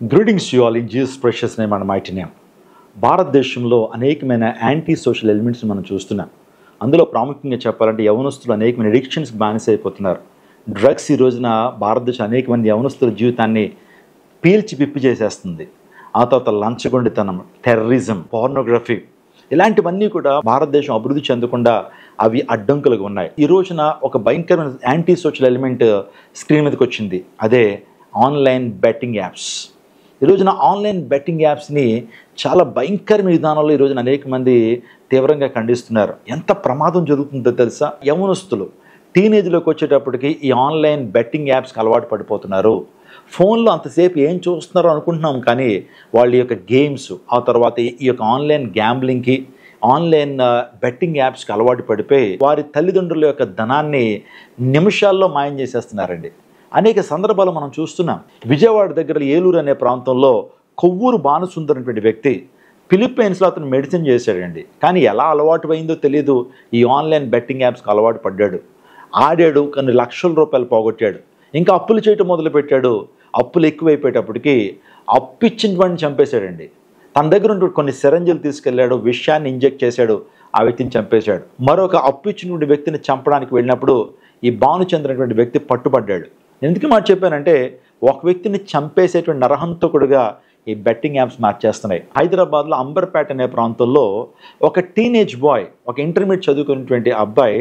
Greetings to you all in Jesus' precious name and mighty name. భారతదేశంలో అనేకమైన anti social elements మనం చూస్తున్నాం. అందులో ప్రాముఖ్యంగా చెప్పాలంటే యవనస్తులు అనేకమైన అడిక్షన్స్కి బానిస అయిపోతున్నారు. డ్రగ్స్ ఈ రోజున భారతదేశం అనేక మంది యవనస్తుల జీవితాన్ని పీల్చి పిప్పి చేసేస్తుంది. ఆ తర్వాత లంచగొండితనం, టెర్రరిజం, పోర్నోగ్రఫీ ఇలాంటివన్నీ కూడా భారతదేశం అభివృద్ధి చెందకుండా అవి అడ్డంకులుగా ఉన్నాయి. ఈ రోజున ఒక భయంకరమైన యాంటీ సోషల్ ఎలిమెంట్ స్క్రీన్ మీదకి వచ్చింది. అదే ఆన్లైన్ బెట్టింగ్ యాప్స్. ఈ రోజున ఆన్లైన్ బెట్టింగ్ యాప్స్ని చాలా భయంకరమైన విధానంలో ఈ రోజున అనేక మంది తీవ్రంగా ఖండిస్తున్నారు. ఎంత ప్రమాదం జరుగుతుందో తెలుసా? యవనస్తులు టీనేజ్లోకి వచ్చేటప్పటికి ఈ ఆన్లైన్ బెట్టింగ్ యాప్స్కి అలవాటు పడిపోతున్నారు. ఫోన్లో అంతసేపు ఏం చూస్తున్నారో అనుకుంటున్నాం, కానీ వాళ్ళ యొక్క గేమ్స్, ఆ తర్వాత ఈ యొక్క ఆన్లైన్ గ్యాంబ్లింగ్కి, ఆన్లైన్ బెట్టింగ్ యాప్స్కి అలవాటు పడిపోయి వారి తల్లిదండ్రుల యొక్క ధనాన్ని నిమిషాల్లో మాయం చేసేస్తున్నారండి. అనేక సందర్భాలు మనం చూస్తున్నాం. విజయవాడ దగ్గర ఏలూరు అనే ప్రాంతంలో కొవ్వూరు భానుసుందర్ అనేటువంటి వ్యక్తి ఫిలిప్పైన్స్లో అతను మెడిసిన్ చేశాడండి. కానీ ఎలా అలవాటు అయిందో తెలియదు, ఈ ఆన్లైన్ బెట్టింగ్ యాప్స్కి అలవాటు పడ్డాడు. ఆడాడు, కొన్ని లక్షల రూపాయలు పోగొట్టాడు. ఇంకా అప్పులు చేయటం మొదలుపెట్టాడు. అప్పులు ఎక్కువైపోయేటప్పటికి అప్పిచ్చినటువంటి చంపేశాడండి. తన దగ్గర ఉంటూ కొన్ని సిరంజీలు తీసుకెళ్లాడు, విషయాన్ని ఇంజెక్ట్ చేశాడు, ఆ వ్యక్తిని చంపేశాడు. మరొక అప్పు ఇచ్చినటువంటి వ్యక్తిని చంపడానికి వెళ్ళినప్పుడు ఈ భానుచంద్ర అనేటువంటి వ్యక్తి పట్టుబడ్డాడు. ఎందుకు మాట చెప్పానంటే, ఒక వ్యక్తిని చంపేసేటువంటి నరహంతకుడుగా ఈ బెట్టింగ్ యాప్స్ మార్చేస్తున్నాయి. హైదరాబాద్లో అంబర్పేట అనే ప్రాంతంలో ఒక టీనేజ్ బాయ్, ఒక ఇంటర్మీడియట్ చదువుకున్నటువంటి అబ్బాయి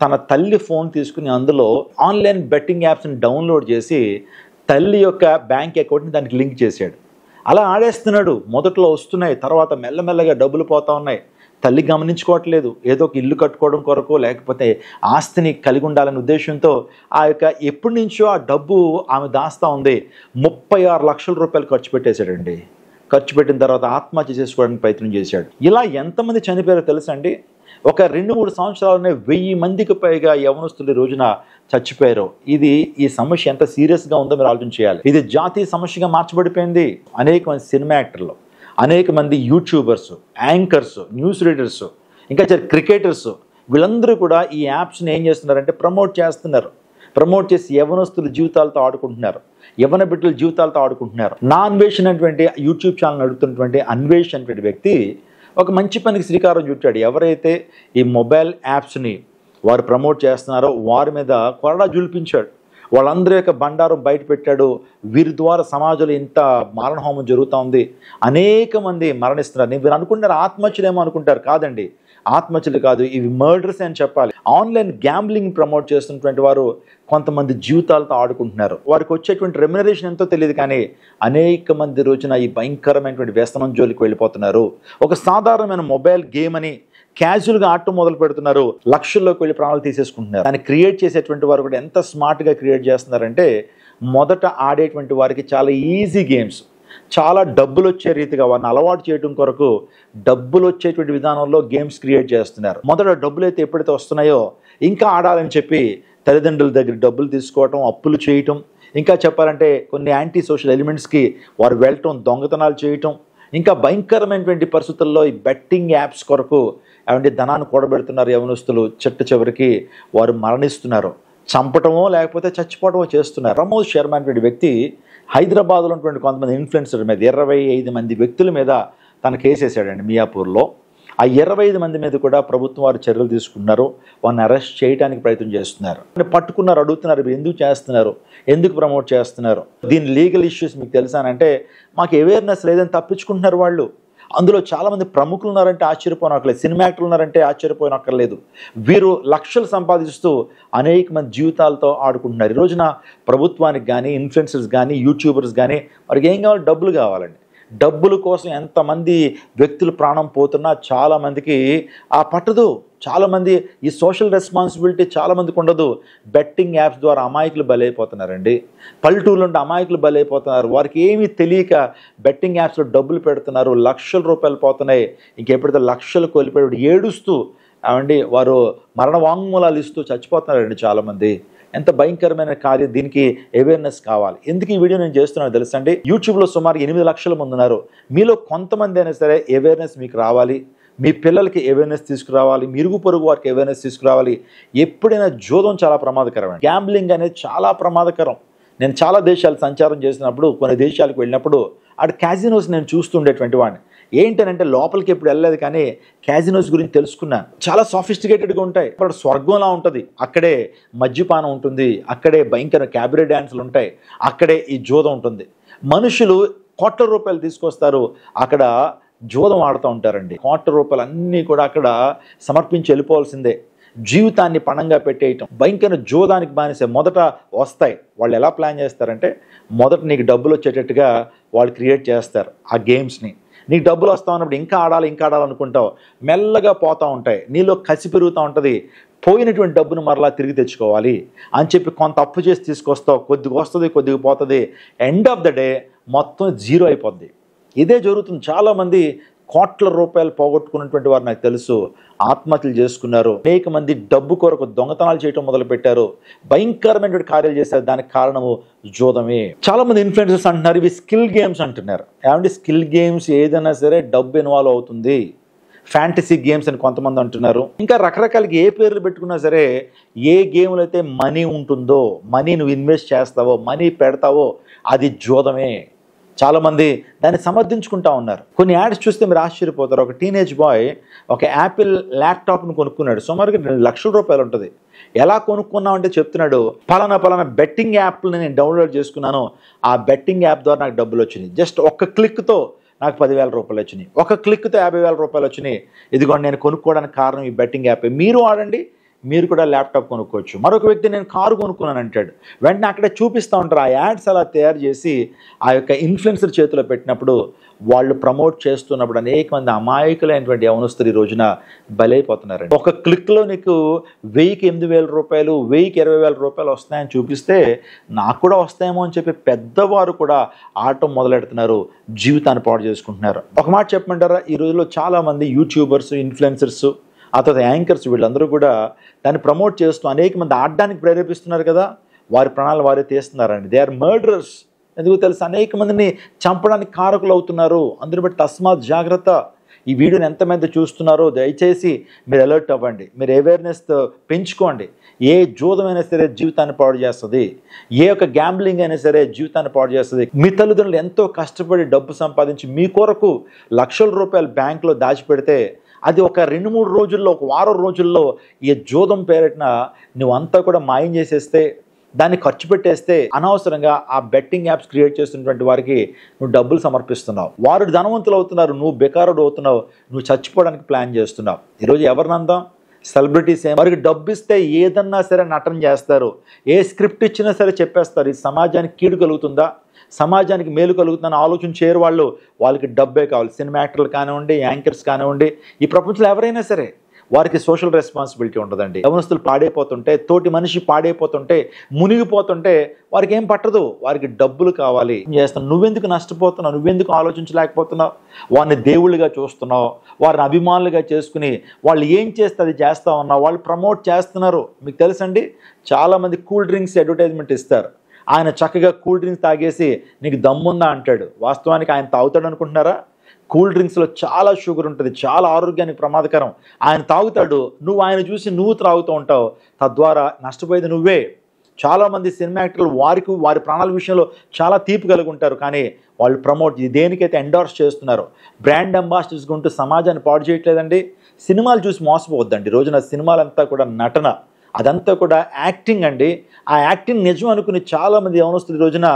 తన తల్లి ఫోన్ తీసుకుని అందులో ఆన్లైన్ బెట్టింగ్ యాప్స్ని డౌన్లోడ్ చేసి తల్లి యొక్క బ్యాంక్ అకౌంట్ని దానికి లింక్ చేశాడు. అలా ఆడేస్తున్నాడు. మొదట్లో వస్తున్నాయి, తర్వాత మెల్లమెల్లగా డబ్బులు పోతూ ఉన్నాయి. తల్లి గమనించుకోవట్లేదు. ఏదో ఒక ఇల్లు కట్టుకోవడం కొరకు, లేకపోతే ఆస్తిని కలిగి ఉండాలనే ఉద్దేశంతో ఆ యొక్క ఎప్పటి నుంచో ఆ డబ్బు ఆమె దాస్తూ ఉంది. 36 లక్షల రూపాయలు ఖర్చు పెట్టేశాడండి. ఖర్చు పెట్టిన తర్వాత ఆత్మహత్య చేసుకోవడానికి ప్రయత్నం చేశాడు. ఇలా ఎంతమంది చనిపోయారో తెలుసా అండి? ఒక 2-3 సంవత్సరాలనే 1000 మందికి పైగా యవనస్తులు ఈ రోజున చచ్చిపోయారు. ఈ సమస్య ఎంత సీరియస్గా ఉందో మీరు ఆలోచన చేయాలి. ఇది జాతీయ సమస్యగా మార్చబడిపోయింది. అనేక మంది సినిమా యాక్టర్లు, అనేక మంది యూట్యూబర్స్, యాంకర్స్, న్యూస్ రీడర్స్, ఇంకా క్రికెటర్స్, వీళ్ళందరూ కూడా ఈ యాప్స్ని ఏం చేస్తున్నారంటే ప్రమోట్ చేస్తున్నారు. ప్రమోట్ చేసి యవనస్తుల జీవితాలతో ఆడుకుంటున్నారు, యవన బిడ్డల జీవితాలతో ఆడుకుంటున్నారు. నా అన్వేషణ అనేటువంటి యూట్యూబ్ ఛానల్ నడుపుతున్నటువంటి అన్వేషణ అనేటువంటి వ్యక్తి ఒక మంచి పనికి శ్రీకారం చుట్టాడు. ఎవరైతే ఈ మొబైల్ యాప్స్ని వారు ప్రమోట్ చేస్తున్నారో వారి మీద కొరడా జులిపించాడు. వాళ్ళందరి యొక్క బండారం బయట పెట్టాడు. వీరి ద్వారా సమాజంలో ఇంత మారణహోమం జరుగుతూ ఉంది, అనేక మంది మరణిస్తున్నారు. మీరు అనుకుంటారు ఆత్మహత్యలేమో అనుకుంటారు. కాదండి, ఆత్మహత్యలు కాదు, ఇవి మర్డర్స్ అని చెప్పాలి. ఆన్లైన్ గ్యాంబ్లింగ్ ప్రమోట్ చేస్తున్నటువంటి వారు కొంతమంది జీవితాలతో ఆడుకుంటున్నారు. వారికి వచ్చేటువంటి రెమ్యునరేషన్ ఎంతో తెలియదు, కానీ అనేక మంది రోజున ఈ భయంకరమైనటువంటి వ్యసనం జోలికి వెళ్ళిపోతున్నారు. ఒక సాధారణమైన మొబైల్ గేమ్ అని క్యాజువల్గా ఆడటం మొదలు పెడుతున్నారు. లక్షల్లోకి వెళ్ళి ప్రాణాలు తీసేసుకుంటున్నారు. దాన్ని క్రియేట్ చేసేటువంటి వారు కూడా ఎంత స్మార్ట్గా క్రియేట్ చేస్తున్నారంటే, మొదట ఆడేటువంటి వారికి చాలా ఈజీ గేమ్స్, చాలా డబ్బులు వచ్చే రీతిగా వారిని అలవాటు చేయడం కొరకు డబ్బులు వచ్చేటువంటి విధానంలో గేమ్స్ క్రియేట్ చేస్తున్నారు. మొదట డబ్బులు అయితే ఎప్పుడైతే వస్తున్నాయో ఇంకా ఆడాలని చెప్పి తల్లిదండ్రుల దగ్గర డబ్బులు తీసుకోవటం, అప్పులు చేయటం, ఇంకా చెప్పాలంటే కొన్ని యాంటీ సోషల్ ఎలిమెంట్స్కి వారు వెళ్ళటం, దొంగతనాలు చేయటం, ఇంకా భయంకరమైనటువంటి పరిస్థితుల్లో ఈ బెట్టింగ్ యాప్స్ కొరకు అవంటి ధనాన్ని కూడబెడుతున్నారు. యవనస్తులు చిట్ట చివరికి వారు మరణిస్తున్నారు. చంపటమో లేకపోతే చచ్చిపోవటమో చేస్తున్నారు. ప్రమోద్ శర్మ అనేటువంటి వ్యక్తి హైదరాబాద్లో ఉన్నటువంటి కొంతమంది ఇన్ఫ్లుయెన్సర్ మీద 25 మంది వ్యక్తుల మీద తన కేసు వేసాడండి మియాపూర్లో. ఆ 25 మంది మీద కూడా ప్రభుత్వం వారు చర్యలు తీసుకున్నారు. వారిని అరెస్ట్ చేయడానికి ప్రయత్నం చేస్తున్నారు. పట్టుకున్నారు, అడుగుతున్నారు, మీరు ఎందుకు చేస్తున్నారు, ఎందుకు ప్రమోట్ చేస్తున్నారు, దీని లీగల్ ఇష్యూస్ మీకు తెలుసానంటే మాకు అవేర్నెస్ లేదని తప్పించుకుంటున్నారు వాళ్ళు. అందులో చాలామంది ప్రముఖులు ఉన్నారంటే ఆశ్చర్యపోనక్కర్లేదు, సినిమా యాక్టర్లు ఉన్నారంటే ఆశ్చర్యపోనక్కర్లేదు. వీరు లక్షలు సంపాదిస్తూ అనేక మంది జీవితాలతో ఆడుకుంటున్నారు. ఈ రోజున ప్రభుత్వానికి కానీ, ఇన్ఫ్లుయెన్సర్స్ కానీ, యూట్యూబర్స్ కానీ వారికి ఏం కావాలి? డబ్బులు కావాలండి. డబ్బుల కోసం ఎంతమంది వ్యక్తులు ప్రాణం పోతున్నా చాలామందికి ఆ పట్టదు. చాలామంది ఈ సోషల్ రెస్పాన్సిబిలిటీ చాలామందికి ఉండదు. బెట్టింగ్ యాప్స్ ద్వారా అమాయకులు బలైపోతున్నారండి. పల్లెటూరులో ఉంటే అమాయకులు బలైపోతున్నారు. వారికి ఏమీ తెలియక బెట్టింగ్ యాప్స్లో డబ్బులు పెడుతున్నారు, లక్షల రూపాయలు పోతున్నాయి. ఇంకెప్పుడైతే లక్షలు కోల్పోయాడు ఏడుస్తూ వారు మరణ వాంగ్మూలాలు ఇస్తూ చచ్చిపోతున్నారండి చాలామంది. ఎంత భయంకరమైన కార్యం. దీనికి అవేర్నెస్ కావాలి. ఎందుకు ఈ వీడియో నేను చేస్తున్నాను తెలుసండి? యూట్యూబ్లో సుమారు 8 లక్షల మంది ఉన్నారు. మీలో కొంతమంది అయినా సరే అవేర్నెస్ మీకు రావాలి. మీ పిల్లలకి అవేర్నెస్ తీసుకురావాలి, మిరుగు పొరుగు వారికి అవేర్నెస్ తీసుకురావాలి. ఎప్పుడైనా జోదం చాలా ప్రమాదకరం. గ్యాంబ్లింగ్ అనేది చాలా ప్రమాదకరం. నేను చాలా దేశాలు సంచారం చేసినప్పుడు కొన్ని దేశాలకు వెళ్ళినప్పుడు అక్కడ క్యాజినోస్ నేను చూస్తుండేటువంటి వాడిని. ఏంటనంటే లోపలికి ఎప్పుడు వెళ్ళలేదు కానీ క్యాజినోస్ గురించి తెలుసుకున్నాను. చాలా సాఫిస్టికేటెడ్గా ఉంటాయి. అక్కడ స్వర్గంలా ఉంటుంది. అక్కడే మద్యపానం ఉంటుంది, అక్కడే భయంకర క్యాబరే డ్యాన్సులు ఉంటాయి, అక్కడే ఈ జూదం ఉంటుంది. మనుషులు కోట్ల రూపాయలు తీసుకొస్తారు, అక్కడ జూదం ఆడుతూ ఉంటారండి. కోట్ల రూపాయలు అన్నీ కూడా అక్కడ సమర్పించి వెళ్ళిపోవాల్సిందే. జీవితాన్ని పణంగా పెట్టేయటం, భయంకర జూదానికి బానిసే. మొదట వస్తాయి, వాళ్ళు ఎలా ప్లాన్ చేస్తారంటే మొదట నీకు డబ్బులు వచ్చేటట్టుగా వాళ్ళు క్రియేట్ చేస్తారు ఆ గేమ్స్ని. నీకు డబ్బులు వస్తూ ఉన్నప్పుడు ఇంకా ఆడాలనుకుంటావు, మెల్లగా పోతూ ఉంటాయి, నీలో కసి పెరుగుతూ ఉంటుంది. పోయినటువంటి డబ్బును మరలా తిరిగి తెచ్చుకోవాలి అని చెప్పి కొంత అప్పు చేసి తీసుకొస్తావు, కొద్దిగా వస్తుంది కొద్దిగా పోతుంది, ఎండ్ ఆఫ్ ద డే మొత్తం జీరో అయిపోద్ది. ఇదే జరుగుతుంది. చాలామంది కోట్ల రూపాయలు పోగొట్టుకున్నటువంటి వారు నాకు తెలుసు ఆత్మహత్యలు చేసుకున్నారు. అనేక మంది డబ్బు కొరకు దొంగతనాలు చేయడం మొదలుపెట్టారు, భయంకరమైనటువంటి కార్యాలు చేశారు. దానికి కారణము జూదమే. చాలా మంది ఇన్ఫ్లుయెన్సర్స్ అంటున్నారు ఇవి స్కిల్ గేమ్స్ అంటున్నారు. ఏమంటే స్కిల్ గేమ్స్ ఏదైనా సరే డబ్బు ఇన్వాల్వ్ అవుతుంది. ఫ్యాంటసీ గేమ్స్ అని కొంతమంది అంటున్నారు. ఇంకా రకరకాలకి ఏ పేర్లు పెట్టుకున్నా సరే ఏ గేమ్లో అయితే మనీ ఉంటుందో, మనీ నువ్వు ఇన్వెస్ట్ చేస్తావో, మనీ పెడతావో అది జూదమే. చాలామంది దాన్ని సమర్థించుకుంటా ఉన్నారు. కొన్ని యాడ్స్ చూస్తే మీరు ఆశ్చర్యపోతారు. ఒక టీనేజ్ బాయ్ ఒక యాపిల్ ల్యాప్టాప్ను కొనుక్కున్నాడు, సుమారుగా 2 లక్షల రూపాయలు ఉంటుంది. ఎలా కొనుక్కున్నామంటే చెప్తున్నాడు, పలానా బెట్టింగ్ యాప్ని నేను డౌన్లోడ్ చేసుకున్నాను, ఆ బెట్టింగ్ యాప్ ద్వారా నాకు డబ్బులు వచ్చినాయి. జస్ట్ ఒక్క క్లిక్తో నాకు 10,000 రూపాయలు వచ్చినాయి, ఒక క్లిక్తో 50,000 రూపాయలు వచ్చినాయి. ఇదిగోండి నేను కొనుక్కోవడానికి కారణం ఈ బెట్టింగ్ యాప్. మీరు ఆడండి, మీరు కూడా ల్యాప్టాప్ కొనుక్కోవచ్చు. మరొక వ్యక్తి నేను కారు కొనుక్కున్నాను అంటాడు. వెంటనే అక్కడే చూపిస్తూ ఉంటారు. ఆ యాడ్స్ అలా తయారు చేసి ఆ యొక్క ఇన్ఫ్లుయెన్సర్ చేతిలో పెట్టినప్పుడు వాళ్ళు ప్రమోట్ చేస్తున్నప్పుడు అనేక మంది అమాయకులైనటువంటి యవనస్తులు ఈ రోజున బలైపోతున్నారండి. ఒక క్లిక్లో నీకు 1000కి 8,000 రూపాయలు, 1000కి 20,000 రూపాయలు వస్తాయని చూపిస్తే నాకు కూడా వస్తాయేమో అని చెప్పి పెద్దవారు కూడా ఆడటం మొదలెడుతున్నారు, జీవితాన్ని పాడు చేసుకుంటున్నారు. ఒక మాట చెప్పమంటారా, ఈ రోజుల్లో చాలామంది యూట్యూబర్స్, ఇన్ఫ్లుయెన్సర్స్, ఆ తర్వాత యాంకర్స్ వీళ్ళందరూ కూడా దాన్ని ప్రమోట్ చేస్తూ అనేక మంది ఆడడానికి ప్రేరేపిస్తున్నారు కదా, వారి ప్రాణాలు వారే తీస్తున్నారండి. They are murderers. ఎందుకు తెలుసు, అనేక మందిని చంపడానికి కారకులు అవుతున్నారు. అందుని బట్టి తస్మాత్ జాగ్రత్త. ఈ వీడియోని ఎంతమంది చూస్తున్నారో దయచేసి మీరు అలర్ట్ అవ్వండి, మీరు అవేర్నెస్ పెంచుకోండి. ఏ జూదమైనా సరే జీవితాన్ని పాడు చేస్తుంది, ఏ ఒక గ్యాంబ్లింగ్ అయినా సరే జీవితాన్ని పాడు చేస్తుంది. మీ తల్లిదండ్రులు ఎంతో కష్టపడి డబ్బు సంపాదించి మీ కొరకు లక్షల రూపాయలు బ్యాంకులో దాచిపెడితే అది ఒక 2-3 రోజుల్లో, ఒక వారం రోజుల్లో ఈ జూదం పేరిట నువ్వంతా కూడా మాయం చేసేస్తే, దాన్ని ఖర్చు పెట్టేస్తే అనవసరంగా ఆ బెట్టింగ్ యాప్స్ క్రియేట్ చేస్తున్నటువంటి వారికి నువ్వు డబ్బులు సమర్పిస్తున్నావు. వారు ధనవంతులు అవుతున్నారు, నువ్వు బెకారుడు అవుతున్నావు, నువ్వు చచ్చిపోవడానికి ప్లాన్ చేస్తున్నావు. ఈరోజు ఎవరినందాం, సెలబ్రిటీస్ వారికి డబ్బు ఇస్తే ఏదన్నా సరే నటన చేస్తారు, ఏ స్క్రిప్ట్ ఇచ్చినా సరే చెప్పేస్తారు. ఈ సమాజానికి కీడు కలుగుతుందా, సమాజానికి మేలు కలుగుతుందని ఆలోచన చేయరు వాళ్ళు. వాళ్ళకి డబ్బే కావాలి. సినిమా యాక్టర్లు కానివ్వండి, యాంకర్స్ కానివ్వండి, ఈ ప్రపంచంలో ఎవరైనా సరే వారికి సోషల్ రెస్పాన్సిబిలిటీ ఉండదండి. యవనస్తులు పాడైపోతుంటే, తోటి మనిషి పాడైపోతుంటే, మునిగిపోతుంటే వారికి ఏం పట్టదు, వారికి డబ్బులు కావాలి. చేస్తాను, నువ్వెందుకు నష్టపోతున్నావు, నువ్వెందుకు ఆలోచించలేకపోతున్నావు, వారిని దేవుళ్ళుగా చూస్తున్నావు, వారిని అభిమానులుగా చేసుకుని వాళ్ళు ఏం చేస్తే అది చేస్తా ఉన్నావు. వాళ్ళు ప్రమోట్ చేస్తున్నారు. మీకు తెలుసండి, చాలామంది కూల్ డ్రింక్స్ అడ్వర్టైజ్మెంట్ ఇస్తారు. ఆయన చక్కగా కూల్ డ్రింక్స్ తాగేసి నీకు దమ్ముందా అంటాడు. వాస్తవానికి ఆయన తాగుతాడు అనుకుంటున్నారా? కూల్ డ్రింక్స్లో చాలా షుగర్ ఉంటుంది, చాలా ఆరోగ్యానికి ప్రమాదకరం. ఆయన తాగుతాడు, నువ్వు ఆయన చూసి నువ్వు త్రాగుతూ ఉంటావు, తద్వారా నష్టపోయేది నువ్వే. చాలామంది సినిమా యాక్టర్లు వారి ప్రాణాల విషయంలో చాలా తీపి కలిగి ఉంటారు, కానీ వాళ్ళు ప్రమోట్ దేనికైతే ఎండార్స్ చేస్తున్నారు, బ్రాండ్ అంబాసిడర్స్ ఉంటూ సమాజాన్ని పాడు చేయట్లేదండి. సినిమాలు చూసి మోసపోవద్దండి. రోజున సినిమాలంతా కూడా నటన, అదంతా కూడా యాక్టింగ్ అండి. ఆ యాక్టింగ్ నిజం అనుకుని చాలామంది యవనస్తులు ఈ రోజున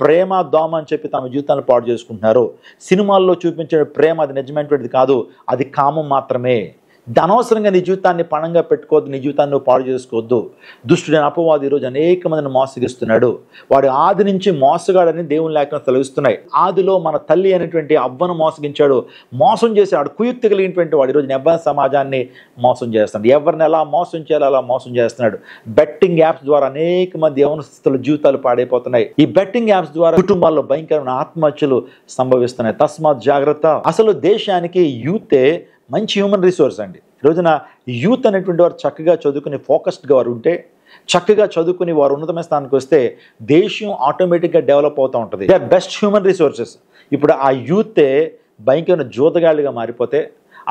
ప్రేమ దోమ అని చెప్పి తమ జీవితాన్ని పాడు చేసుకుంటున్నారు. సినిమాల్లో చూపించే ప్రేమ అది నిజమైనటువంటిది కాదు, అది కామం మాత్రమే. అనవసరంగా నీ జీవితాన్ని పణంగా పెట్టుకోవద్దు, నీ జీవితాన్ని నువ్వు పాడు చేసుకోవద్దు. దుష్టుడైన అపవాది ఈరోజు అనేక మందిని మోసగిస్తున్నాడు. వాడు ఆది నుంచి మోసగాడని దేవుని లేఖనాలు సెలవిస్తున్నాయి. ఆదిలో మన తల్లి అయినటువంటి అవ్వను మోసగించాడు, మోసం చేశాడు. కుయుక్తి కలిగినటువంటి వాడు ఈరోజు నెబ్బ సమాజాన్ని మోసం చేస్తున్నాడు. ఎవరిని ఎలా మోసం చేయాలో అలా మోసం చేస్తున్నాడు. బెట్టింగ్ యాప్స్ ద్వారా అనేక మంది యవనస్తుల జీవితాలు పాడైపోతున్నాయి. ఈ బెట్టింగ్ యాప్స్ ద్వారా కుటుంబాల్లో భయంకరమైన ఆత్మహత్యలు సంభవిస్తున్నాయి. తస్మాత్ జాగ్రత్త. అసలు దేశానికి యూతే మంచి హ్యూమన్ రిసోర్స్ అండి. ఈ రోజున యూత్ అనేటువంటి వారు చక్కగా చదువుకుని ఫోకస్డ్గా వారు ఉంటే, చక్కగా చదువుకుని వారు ఉన్నతమైన స్థానానికి వస్తే దేశం ఆటోమేటిక్గా డెవలప్ అవుతూ ఉంటుంది. They are best human resources. ఇప్పుడు ఆ యూతే భయంకరమైన జూతగాళ్ళుగా మారిపోతే,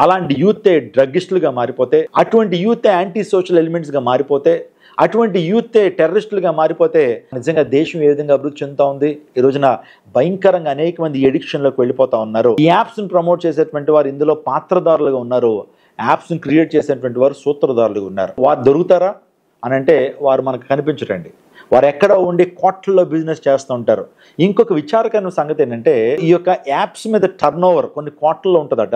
అలాంటి యూతే డ్రగ్గిస్టులుగా మారిపోతే, అటువంటి యూతే యాంటీ సోషల్ ఎలిమెంట్స్గా మారిపోతే, అటువంటి యూతే టెర్రరిస్టులుగా మారిపోతే నిజంగా దేశం ఏ విధంగా అభివృద్ధి చెందుతా ఉంది? ఈ రోజున భయంకరంగా అనేక మంది ఎడిక్షన్లోకి వెళ్ళిపోతా ఉన్నారు. ఈ యాప్స్ని ప్రమోట్ చేసేటువంటి వారు ఇందులో పాత్రదారులుగా ఉన్నారు. యాప్స్ని క్రియేట్ చేసేటువంటి వారు సూత్రధారులుగా ఉన్నారు. వారు దొరుకుతారా అని అంటే వారు మనకు కనిపించరండి. వారు ఎక్కడ ఉండి కోట్లలో బిజినెస్ చేస్తూ ఉంటారు. ఇంకొక విచారకరమైన సంగతి ఏంటంటే ఈ యొక్క యాప్స్ మీద టర్న్ ఓవర్ కొన్ని కోట్లలో ఉంటుందట.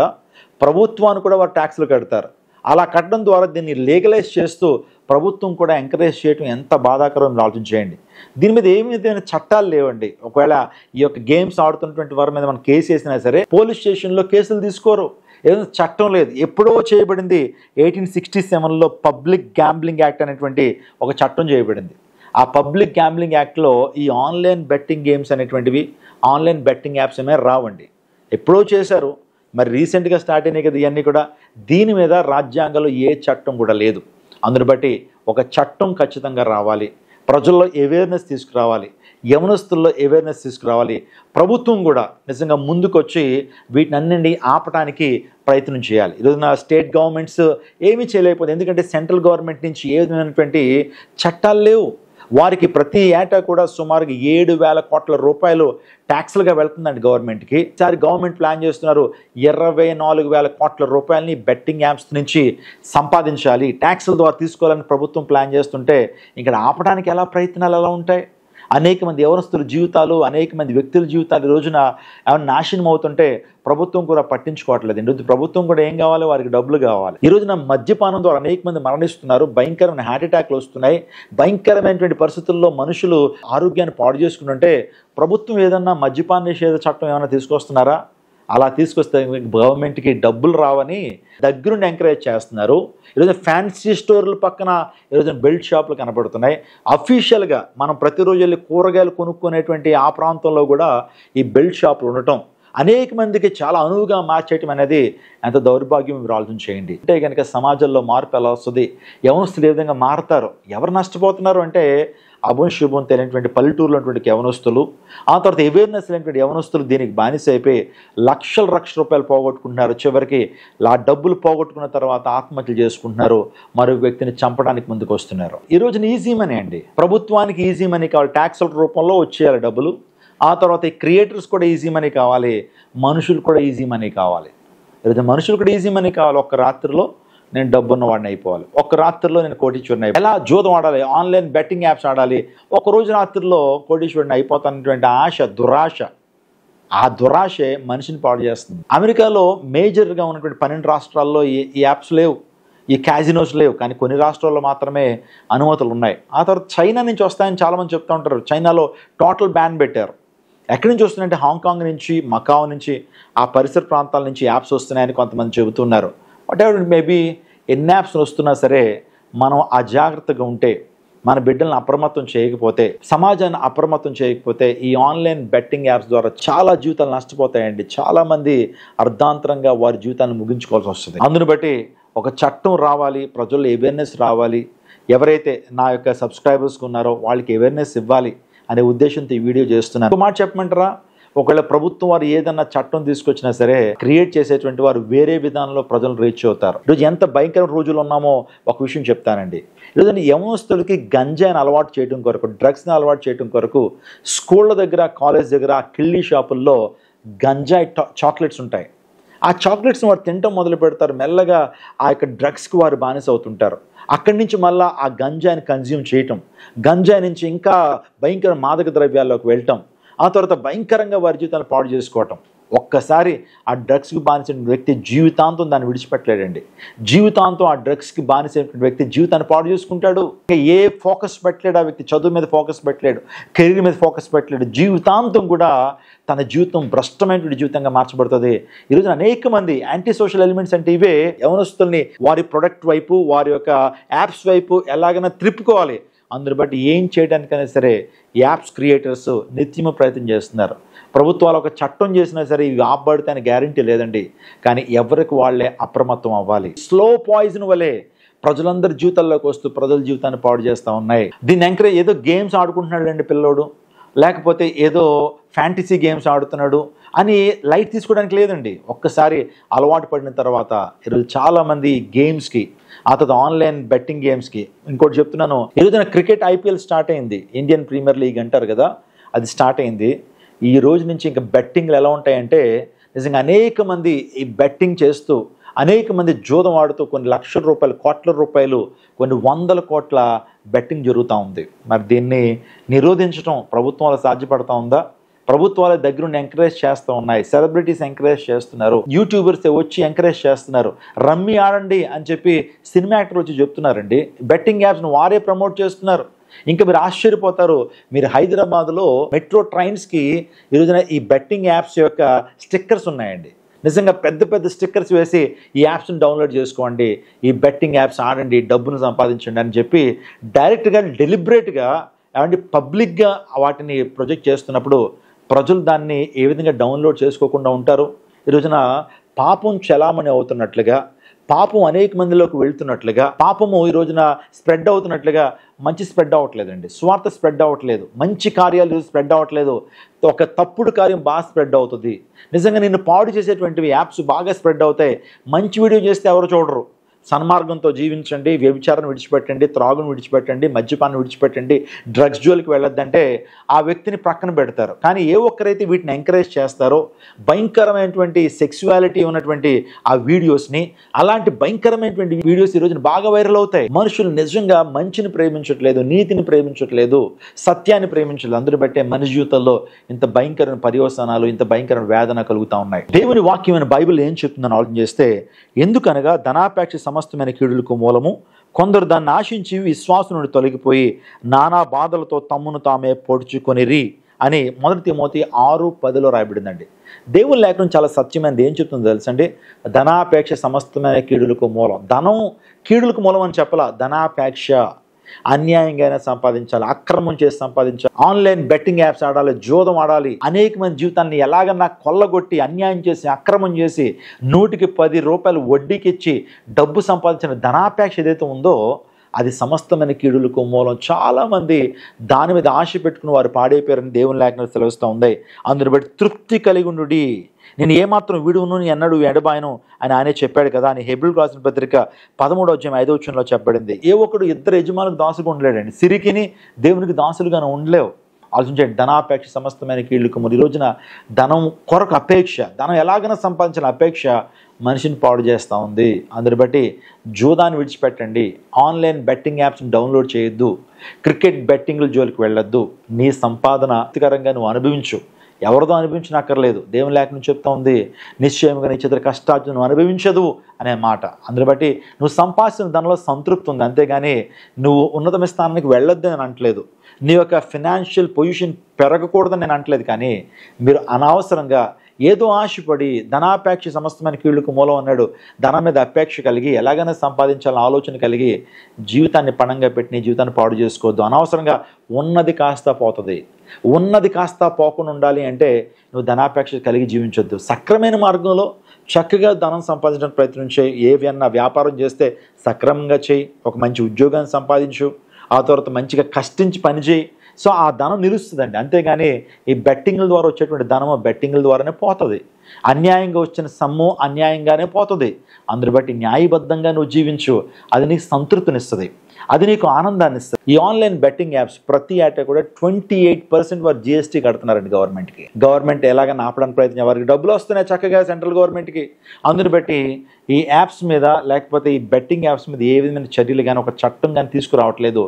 ప్రభుత్వాన్ని కూడా వారు ట్యాక్స్లు కడతారు. అలా కట్టడం ద్వారా దీన్ని లీగలైజ్ చేస్తూ ప్రభుత్వం కూడా ఎంకరేజ్ చేయడం ఎంత బాధాకరం ఆలోచించేయండి. దీని మీద ఏమైనా చట్టాలు లేవండి. ఒకవేళ ఈ యొక్క గేమ్స్ ఆడుతున్నటువంటి వారి మీద మనం కేసు వేసినా సరే పోలీస్ స్టేషన్లో కేసులు తీసుకోరు. ఏదైనా చట్టం లేదు. ఎప్పుడో చేయబడింది 1867లో పబ్లిక్ గ్యాంబ్లింగ్ యాక్ట్ అనేటువంటి ఒక చట్టం చేయబడింది. ఆ పబ్లిక్ గ్యాంబ్లింగ్ యాక్ట్లో ఈ ఆన్లైన్ బెట్టింగ్ గేమ్స్ అనేటువంటివి, ఆన్లైన్ బెట్టింగ్ యాప్స్ ఏమైనా రావండి. ఎప్పుడో చేశారు. మరి రీసెంట్గా స్టార్ట్ అయినాయి కదా ఇవన్నీ కూడా. దీని మీద రాజ్యాంగంలో ఏ చట్టం కూడా లేదు. అందుని బట్టి ఒక చట్టం ఖచ్చితంగా రావాలి. ప్రజల్లో అవేర్నెస్ తీసుకురావాలి. యవనస్తుల్లో అవేర్నెస్ తీసుకురావాలి. ప్రభుత్వం కూడా నిజంగా ముందుకొచ్చి వీటినన్నింటినీ ఆపడానికి ప్రయత్నం చేయాలి. ఈరోజున స్టేట్ గవర్నమెంట్స్ ఏమీ చేయలేకపోతే, ఎందుకంటే సెంట్రల్ గవర్నమెంట్ నుంచి ఏ విధమైనటువంటి చట్టాలు లేవు. వారికి ప్రతి ఏటా కూడా సుమారుగా 7,000 కోట్ల రూపాయలు ట్యాక్స్లుగా వెళ్తుందండి గవర్నమెంట్కి. ఈసారి గవర్నమెంట్ ప్లాన్ చేస్తున్నారు 24,000 కోట్ల రూపాయలని బెట్టింగ్ యాప్స్ నుంచి సంపాదించాలి, ట్యాక్స్ల ద్వారా తీసుకోవాలని ప్రభుత్వం ప్లాన్ చేస్తుంటే ఇక్కడ ఆపడానికి ఎలా ప్రయత్నాలు ఎలా ఉంటాయి? అనేక మంది యవనస్తుల జీవితాలు, అనేక మంది వ్యక్తుల జీవితాలు ఈ రోజున ఏమైనా నాశనం అవుతుంటే ప్రభుత్వం కూడా పట్టించుకోవట్లేదు. ఈరోజు ప్రభుత్వం కూడా ఏం కావాలి? వారికి డబ్బులు కావాలి. ఈ రోజున మద్యపానం ద్వారా అనేక మంది మరణిస్తున్నారు. భయంకరమైన హార్ట్ అటాక్లు వస్తున్నాయి. భయంకరమైనటువంటి పరిస్థితుల్లో మనుషులు ఆరోగ్యాన్ని పాడు చేసుకుంటుంటే ప్రభుత్వం ఏదన్నా మద్యపాన నిషేధ చట్టం ఏమైనా తీసుకొస్తున్నారా? అలా తీసుకొస్తే గవర్నమెంట్కి డబ్బులు రావని దగ్గరుండి ఎంకరేజ్ చేస్తున్నారు. ఈరోజు ఫ్యాన్సీ స్టోర్ల పక్కన ఈరోజు బెల్ట్ షాపులు కనబడుతున్నాయి. అఫీషియల్గా మనం ప్రతిరోజు వెళ్ళి కూరగాయలు కొనుక్కునేటువంటి ఆ ప్రాంతంలో కూడా ఈ బెల్ట్ షాపులు ఉండటం అనేక మందికి చాలా అనువుగా మార్చేయటం అనేది ఎంత దౌర్భాగ్యం మీరు ఆలోచన చేయండి. అంటే కనుక సమాజంలో మార్పు ఎలా వస్తుంది? యవనస్తులు ఏ విధంగా మారుతారు? ఎవరు నష్టపోతున్నారు అంటే అభం శుభం తెలియనటువంటి పల్లెటూరులో ఉన్నటువంటి యవనస్తులు, ఆ తర్వాత అవేర్నెస్ లేనటువంటి యవనస్తులు దీనికి బానిస అయిపోయి లక్షల రూపాయలు పోగొట్టుకుంటున్నారు. చివరికి డబ్బులు పోగొట్టుకున్న తర్వాత ఆత్మహత్యలు చేసుకుంటున్నారు. మరో వ్యక్తిని చంపడానికి ముందుకు వస్తున్నారు. ఈ రోజున ఈజీ మనీ అండి. ప్రభుత్వానికి ఈజీ మనీ కావాలి, ట్యాక్సుల రూపంలో వచ్చేయాలి డబ్బులు. ఆ తర్వాత ఈ క్రియేటర్స్ కూడా ఈజీ మనీ కావాలి, మనుషులు కూడా ఈజీ మనీ కావాలి. ఈరోజు మనుషులు కూడా ఈజీ మనీ కావాలి. ఒక్క రాత్రిలో నేను డబ్బున్న వాడిని అయిపోవాలి, ఒక్క రాత్రిలో నేను కోటీశ్వరుని అయిపోవాలి. ఎలా జూదం ఆడాలి, ఆన్లైన్ బెట్టింగ్ యాప్స్ ఆడాలి, ఒక రోజు రాత్రిలో కోటీశ్వరుని అయిపోతానటువంటి ఆశ, దురాశ, ఆ దురాశే మనిషిని పాడు చేస్తుంది. అమెరికాలో మేజర్గా ఉన్నటువంటి 12 రాష్ట్రాల్లో ఈ యాప్స్ లేవు, ఈ క్యాజినోస్ లేవు, కానీ కొన్ని రాష్ట్రాల్లో మాత్రమే అనుమతులు ఉన్నాయి. ఆ తర్వాత చైనా నుంచి వస్తాయని చాలామంది చెప్తూ ఉంటారు. చైనాలో టోటల్ బ్యాన్ పెట్టారు. ఎక్కడి నుంచి వస్తున్నాయంటే హాంకాంగ్ నుంచి, మకావ్ నుంచి, ఆ పరిసర ప్రాంతాల నుంచి యాప్స్ వస్తున్నాయని కొంతమంది చెబుతున్నారు. వాట్ ఎవర్ మేబీ ఎన్ని యాప్స్ వస్తున్నా సరే మనం అజాగ్రత్తగా ఉంటే, మన బిడ్డలను అప్రమత్తం చేయకపోతే, సమాజాన్ని అప్రమత్తం చేయకపోతే ఈ ఆన్లైన్ బెట్టింగ్ యాప్స్ ద్వారా చాలా జీవితాలు నష్టపోతాయండి. చాలామంది అర్ధాంతరంగా వారి జీవితాన్ని ముగించుకోవాల్సి వస్తుంది. అందుని బట్టి ఒక చట్టం రావాలి, ప్రజల్లో అవేర్నెస్ రావాలి. ఎవరైతే నా యొక్క సబ్స్క్రైబర్స్కి ఉన్నారో వాళ్ళకి అవేర్నెస్ ఇవ్వాలి అనే ఉద్దేశంతో ఈ వీడియో చేస్తున్నాను. ఒక మాట చెప్పమంటారా? ఒకవేళ ప్రభుత్వం వారు ఏదన్నా చట్టం తీసుకొచ్చినా సరే క్రియేట్ చేసేటువంటి వారు వేరే విధానంలో ప్రజలు రీచ్ అవుతారు. ఈరోజు ఎంత భయంకర రోజులు ఉన్నామో ఒక విషయం చెప్తానండి. ఈరోజు యవనస్తులకి గంజాయిని అలవాటు చేయడం కొరకు, డ్రగ్స్ని అలవాటు చేయడం కొరకు స్కూళ్ళ దగ్గర, కాలేజ్ దగ్గర, కిళ్ళీ షాపుల్లో గంజాయి చాక్లెట్స్ ఉంటాయి. ఆ చాక్లెట్స్ని వారు తినటం మొదలు పెడతారు. మెల్లగా ఆ యొక్క డ్రగ్స్కి వారు బానిస అవుతుంటారు. అక్కడి నుంచి మళ్ళీ ఆ గంజాయిని కన్జ్యూమ్ చేయటం, గంజాయి నుంచి ఇంకా భయంకర మాదక ద్రవ్యాల్లోకి వెళ్ళటం, ఆ తర్వాత భయంకరంగా వారి జీవితాన్ని పాడు చేసుకోవటం. ఒక్కసారి ఆ డ్రగ్స్కి బానిసిన వ్యక్తి జీవితాంతం దాన్ని విడిచిపెట్టలేడండి. జీవితాంతం ఆ డ్రగ్స్కి బానిసైన వ్యక్తి జీవితాన్ని పాడు చేసుకుంటాడు. ఏ ఫోకస్ పెట్టలేడు ఆ వ్యక్తి, చదువు మీద ఫోకస్ పెట్టలేడు, కెరీర్ మీద ఫోకస్ పెట్టలేడు. జీవితాంతం కూడా తన జీవితం భ్రష్టమైనటువంటి జీవితంగా మార్చబడుతుంది. ఈరోజు అనేక మంది యాంటీ సోషల్ ఎలిమెంట్స్ అంటే ఇవే యవనస్తుల్ని వారి ప్రొడక్ట్ వైపు, వారి యొక్క యాప్స్ వైపు ఎలాగైనా త్రిప్పుకోవాలి. అందుని బట్టి ఏం చేయడానికైనా సరే యాప్స్ క్రియేటర్స్ నిత్యము ప్రయత్నం చేస్తున్నారు. ప్రభుత్వాలు ఒక చట్టం చేసినా సరే ఇవి ఆపబడితే అని గ్యారంటీ లేదండి. కానీ ఎవరికి వాళ్ళే అప్రమత్తం అవ్వాలి. స్లో పాయిజన్ వలె ప్రజలందరి జీవితాల్లోకి వస్తూ ప్రజల జీవితాన్ని పాడు చేస్తూ ఉన్నాయి. దీన్ని ఎంకరేజ్, ఏదో గేమ్స్ ఆడుకుంటున్నాడు అండి పిల్లోడు, లేకపోతే ఏదో ఫ్యాంటసీ గేమ్స్ ఆడుతున్నాడు అని లైట్ తీసుకోవడానికి లేదండి. ఒక్కసారి అలవాటు పడిన తర్వాత ఈరోజు చాలామంది గేమ్స్కి, ఆ తర్వాత ఆన్లైన్ బెట్టింగ్ గేమ్స్కి, ఇంకోటి చెప్తున్నాను, ఈరోజున క్రికెట్ IPL స్టార్ట్ అయింది, ఇండియన్ ప్రీమియర్ లీగ్ అంటారు కదా, అది స్టార్ట్ అయింది. ఈ రోజు నుంచి ఇంకా బెట్టింగ్లు ఎలా ఉంటాయంటే నిజంగా అనేక మంది ఈ బెట్టింగ్ చేస్తూ, అనేక మంది జూదం ఆడుతూ కొన్ని లక్షల రూపాయలు, కోట్ల రూపాయలు, కొన్ని వందల కోట్ల బెట్టింగ్ జరుగుతూ ఉంది. మరి దీన్ని నిరోధించడం ప్రభుత్వాలు సాధ్యపడతా ఉందా? ప్రభుత్వాల దగ్గరుండి ఎంకరేజ్ చేస్తూ ఉన్నాయి, సెలబ్రిటీస్ ఎంకరేజ్ చేస్తున్నారు, యూట్యూబర్స్ వచ్చి ఎంకరేజ్ చేస్తున్నారు, రమ్మీ ఆడండి అని చెప్పి సినిమా యాక్టర్ వచ్చి చెప్తున్నారండి. బెట్టింగ్ యాప్స్ను వారే ప్రమోట్ చేస్తున్నారు. ఇంకా మీరు ఆశ్చర్యపోతారు, మీరు హైదరాబాద్లో మెట్రో ట్రైన్స్కి ఈరోజున ఈ బెట్టింగ్ యాప్స్ యొక్క స్టిక్కర్స్ ఉన్నాయండి. నిజంగా పెద్ద పెద్ద స్టిక్కర్స్ వేసి ఈ యాప్స్ని డౌన్లోడ్ చేసుకోండి, ఈ బెట్టింగ్ యాప్స్ ఆడండి, డబ్బును సంపాదించండి అని చెప్పి డైరెక్ట్గా డెలిబరేట్గా ఏమంటే పబ్లిక్గా వాటిని ప్రొజెక్ట్ చేస్తున్నప్పుడు ప్రజలు దాన్ని ఏ విధంగా డౌన్లోడ్ చేసుకోకుండా ఉంటారు? ఈ రోజున పాపం చలామణి అవుతున్నట్లుగా, పాపం అనేక మందిలోకి వెళ్తున్నట్లుగా, పాపము ఈ రోజున స్ప్రెడ్ అవుతున్నట్లుగా మంచి స్ప్రెడ్ అవ్వట్లేదండి. స్వార్థ స్ప్రెడ్ అవ్వట్లేదు, మంచి కార్యాలు స్ప్రెడ్ అవ్వట్లేదు, ఒక తప్పుడు కార్యం బాగా స్ప్రెడ్ అవుతుంది. నిజంగా నిన్ను పాడు చేసేటువంటివి యాప్స్ బాగా స్ప్రెడ్ అవుతాయి. మంచి వీడియో చేస్తే ఎవరు చూడరు. సన్మార్గంతో జీవించండి, వ్యభిచారం విడిచిపెట్టండి, త్రాగును విడిచిపెట్టండి, మద్యపానం విడిచిపెట్టండి, డ్రగ్స్ జోలికి వెళ్ళొద్దంటే ఆ వ్యక్తిని ప్రక్కన పెడతారు. కానీ ఏ ఒక్కరైతే వీటిని ఎంకరేజ్ చేస్తారో, భయంకరమైనటువంటి సెక్సువాలిటీ ఉన్నటువంటి ఆ వీడియోస్ని, అలాంటి భయంకరమైనటువంటి వీడియోస్ ఈ రోజున బాగా వైరల్ అవుతాయి. మనుషులు నిజంగా మంచిని ప్రేమించట్లేదు, నీతిని ప్రేమించట్లేదు, సత్యాన్ని ప్రేమించట్లేదు. అందరూ బట్టే మనిషి జీవితంలో ఇంత భయంకరమైన పర్యవసానాలు, ఇంత భయంకరమైన వేదన కలుగుతూ ఉన్నాయి. దేవుని వాక్యమైన బైబిల్ ఏం చెప్తుందని ఆలోచన చేస్తే, ఎందుకనగా ధనాపేక్ష సమస్తమైన కీడులకు మూలము, కొందరు దాన్ని ఆశించి విశ్వాసం నుండి తొలగిపోయి నానా బాధలతో తమ్మును తామే పొడుచుకొనిరి అని 1 తిమోతి 6:10 రాయబడిందండి. దేవుని లేఖనం చాలా సత్యమైనది. ఏం చెప్తుందో తెలుసండి? ధనాపేక్ష సమస్తమైన కీడులకు మూలం. ధనం కీడులకు మూలం అని చెప్పాల, ధనాపేక్ష. అన్యాయంగా సంపాదించాలి, అక్రమం చేసి సంపాదించాలి, ఆన్లైన్ బెట్టింగ్ యాప్స్ ఆడాలి, జూదం ఆడాలి, అనేక మంది జీవితాన్ని ఎలాగన్నా కొల్లగొట్టి, అన్యాయం చేసి, అక్రమం చేసి, 100కి 10 రూపాయలు వడ్డీకి ఇచ్చి డబ్బు సంపాదించిన ధనాపేక్ష ఏదైతే ఉందో అది సమస్తమైన కీడులకు మూలం. చాలామంది దాని మీద ఆశ పెట్టుకుని వారు పాడైపోయారని దేవుని లేఖనం సెలవిస్తూ ఉంది. అందుని బట్టి తృప్తి కలిగి ఉండుడి, నేను ఏమాత్రం విడువను ఎన్నడూ ఎడబాయను అని ఆయనే చెప్పాడు కదా అని హెబ్రీయులకు రాసిన పత్రిక 13:5 చెప్పబడింది. ఏ ఒక్కడు ఇద్దరు యజమానులకు దాసుగా ఉండలేడండి. సిరికిని దేవునికి దాసులుగానే ఉండలేవు. ఆలోచించండి, ధనాపేక్ష సమస్తమైన కీళ్ళకు మూలం. ఈ రోజున ధనం కొరకు అపేక్ష, ధనం ఎలాగైనా సంపాదించిన అపేక్ష మనిషిని పాడు చేస్తూ ఉంది. అందుని బట్టి జూదాన్ని విడిచిపెట్టండి, ఆన్లైన్ బెట్టింగ్ యాప్స్ని డౌన్లోడ్ చేయొద్దు, క్రికెట్ బెట్టింగ్ల జోలికి వెళ్ళొద్దు. నీ సంపాదన అతికరంగా నువ్వు అనుభవించు, ఎవరిదో అనుభవించనక్కర్లేదు. దేవుని లేఖనం చెప్తా ఉంది, నిశ్చయంగా నీ చేతుల కష్టార్జన నువ్వు అనుభవించదు అనే మాట. అందుని బట్టి నువ్వు సంపాదించిన దానిలో సంతృప్తి ఉంది, అంతేగాని నువ్వు ఉన్నతమైన స్థానానికి వెళ్ళొద్దు అని అనట్లేదు, నీ యొక్క ఫినాన్షియల్ పొజిషన్ పెరగకూడదని నేను అనట్లేదు. కానీ మీరు అనవసరంగా ఏదో ఆశపడి ధనాపేక్ష సమస్తమైన కీళ్ళకు మూలం అన్నాడు. ధనం మీద అపేక్ష కలిగి ఎలాగైనా సంపాదించాలని ఆలోచన కలిగి జీవితాన్ని పణంగా పెట్టి నీ జీవితాన్ని పాడు చేసుకోవద్దు. అనవసరంగా ఉన్నది కాస్త పోతుంది. ఉన్నది కాస్త పోకుండా ఉండాలి అంటే నువ్వు ధనాపేక్ష కలిగి జీవించొద్దు. సక్రమైన మార్గంలో చక్కగా ధనం సంపాదించడానికి ప్రయత్నం చేయి. ఏవన్నా వ్యాపారం చేస్తే సక్రమంగా చేయి, ఒక మంచి ఉద్యోగాన్ని సంపాదించు, ఆ తర్వాత మంచిగా కష్టించి పని చేయి. సో ఆ ధనం నిలుస్తుందండి. అంతేగాని ఈ బెట్టింగ్ల ద్వారా వచ్చేటువంటి ధనము బెట్టింగ్ల ద్వారానే పోతుంది. అన్యాయంగా వచ్చిన సొమ్ము అన్యాయంగానే పోతుంది. అందుని బట్టి న్యాయబద్ధంగా నువ్వు జీవించు, అది నీకు సంతృప్తినిస్తుంది, అది నీకు ఆనందాన్ని ఇస్తుంది. ఈ ఆన్లైన్ బెట్టింగ్ యాప్స్ ప్రతి ఏటా కూడా 28% వారు GST కడుతున్నారండి గవర్నమెంట్కి. గవర్నమెంట్ ఎలాగైనా ఆపడానికి ప్రయత్నం, వారికి డబ్బులు వస్తున్నాయి చక్కగా సెంట్రల్ గవర్నమెంట్కి. అందుని బట్టి ఈ యాప్స్ మీద లేకపోతే ఈ బెట్టింగ్ యాప్స్ మీద ఏ విధమైన చర్యలు కానీ ఒక చట్టం కానీ తీసుకురావట్లేదు.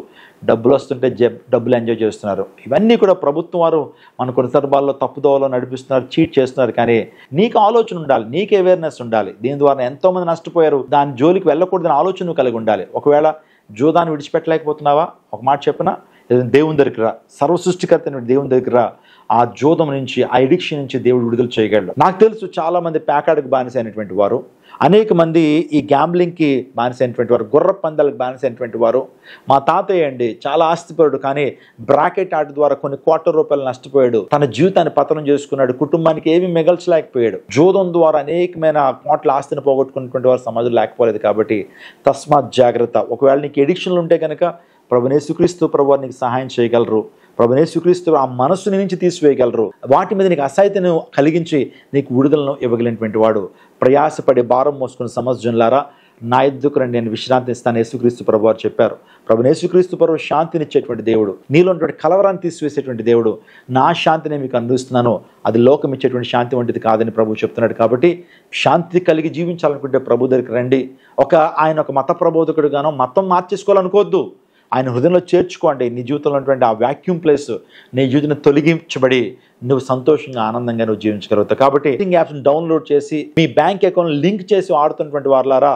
డబ్బులు వస్తుంటే డబ్బులు ఎంజాయ్ చేస్తున్నారు. ఇవన్నీ కూడా ప్రభుత్వం వారు మన కొన్ని సందర్భాల్లో తప్పుదోవలో నడిపిస్తున్నారు, చీట్ చేస్తున్నారు. కానీ నీకు ఆలోచన ఉండాలి, నీకు అవేర్నెస్ ఉండాలి. దీని ద్వారా ఎంతోమంది నష్టపోయారు, దాని జోలికి వెళ్ళకూడదని ఆలోచన కలిగి ఉండాలి. ఒకవేళ జూదాన్ని విడిచిపెట్టలేకపోతున్నావా, ఒక మాట చెప్పినా, దేవుని దగ్గరికి రా, సర్వసృష్టికర్త దేవుని దగ్గర రా. ఆ జూదం నుంచి, ఆ ఎడిక్షన్ నుంచి దేవుడు విడుదల చేయగలడు. నాకు తెలుసు చాలామంది ప్యాకాడ్కి బానిస అయినటువంటి వారు, అనేక మంది ఈ గ్యాంబ్లింగ్కి బానిసైనటువంటి వారు, గుర్ర పందాలకు బానిసైనటువంటి వారు. మా తాతయ్య అండి చాలా ఆస్తిపరుడు, కానీ బ్రాకెట్ ఆట ద్వారా కొన్ని కోట్ల రూపాయలు నష్టపోయాడు, తన జీవితాన్ని పతనం చేసుకున్నాడు, కుటుంబానికి ఏమీ మిగల్చలేకపోయాడు. జూదం ద్వారా అనేకమైన కోట్ల ఆస్తిని పోగొట్టుకున్నటువంటి వారు సమాజంలో లేకపోలేదు. కాబట్టి తస్మాత్ జాగ్రత్త. ఒకవేళ నీకు ఎడిక్షన్లు ఉంటే కనుక ప్రభువు యేసుక్రీస్తు ప్రభువు నీకు సహాయం చేయగలరు. ప్రభువైన యేసుక్రీస్తు ఆ మనస్సుని నుంచి తీసివేయగలరు. వాటి మీద నీకు అసహ్యతను కలిగించి నీకు విడుదలను ఇవ్వగలిగినటువంటి వాడు. ప్రయాసపడి భారం మోసుకున్న సమస్యలారా నా ఎద్దుకు రండి, నేను విశ్రాంతి ఇస్తాను యేసుక్రీస్తు ప్రభు వారు చెప్పారు. ప్రభువైన యేసుక్రీస్తు ప్రభు శాంతినిచ్చేటువంటి దేవుడు, నీలో ఉన్నటువంటి కలవరాన్ని తీసివేసేటువంటి దేవుడు. నా శాంతిని మీకు అందిస్తున్నాను, అది లోకం ఇచ్చేటువంటి శాంతి వంటిది కాదని ప్రభు చెప్తున్నాడు. కాబట్టి శాంతి కలిగి జీవించాలనుకుంటే ప్రభు దగ్గరికి రండి. ఆయన ఒక మత ప్రబోధకుడుగానో మతం మార్చేసుకోవాలనుకోవద్దు. ఆయన హృదయంలో చేర్చుకోండి. నీ జీవితంలో ఉన్నటువంటి ఆ వ్యాక్యూమ్ ప్లేస్ నీ జీవితంలో తొలగించబడి నువ్వు సంతోషంగా ఆనందంగా నువ్వు జీవించగలుగుతావు. కాబట్టి యాప్స్ని డౌన్లోడ్ చేసి మీ బ్యాంక్ అకౌంట్ లింక్ చేసి ఆడుతున్నటువంటి వారులారా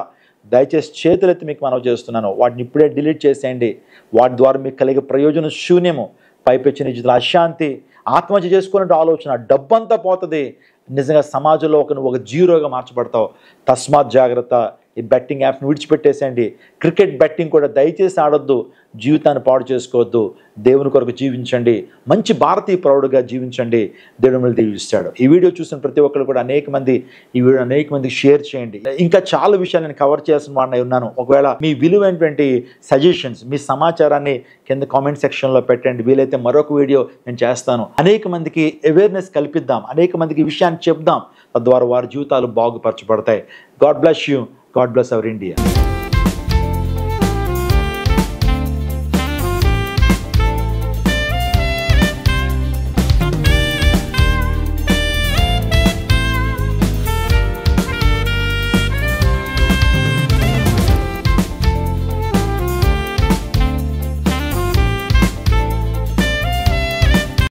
దయచేసి చేతులెత్తి మీకు మనవి చేస్తున్నాను, వాటిని ఇప్పుడే డిలీట్ చేసేయండి. వాటి ద్వారా మీకు కలిగే ప్రయోజనం శూన్యము. పైపెచ్చిన జీవితంలో అశాంతి, ఆత్మహత్య చేసుకునే ఆలోచన, డబ్బంతా పోతుంది. నిజంగా సమాజంలో నువ్వు ఒక జీరోగా మార్చబడతావు. తస్మాత్ జాగ్రత్త. ఈ బెట్టింగ్ యాప్ని విడిచిపెట్టేసేయండి. క్రికెట్ బెట్టింగ్ కూడా దయచేసి ఆడొద్దు. జీవితాన్ని పాడు చేసుకోవద్దు. దేవుని కొరకు జీవించండి. మంచి భారతీయ ప్రౌఢుగా జీవించండి. దేవుడు మిమ్మల్ని దీవిస్తాడు. ఈ వీడియో చూసిన ప్రతి ఒక్కరు కూడా ఈ వీడియో అనేక మందికి షేర్ చేయండి. ఇంకా చాలా విషయాలు నేను కవర్ చేయాల్సిన వాడిని ఉన్నాను. ఒకవేళ మీ విలువైనటువంటి సజెషన్స్, మీ సమాచారాన్ని కింద కామెంట్ సెక్షన్లో పెట్టండి. వీలైతే మరొక వీడియో నేను చేస్తాను. అనేక మందికి అవేర్నెస్ కల్పిద్దాం, అనేక మందికి ఈ విషయాన్ని చెప్దాం. తద్వారా వారి జీవితాలు బాగుపరచబడతాయి. God bless you. God bless our India.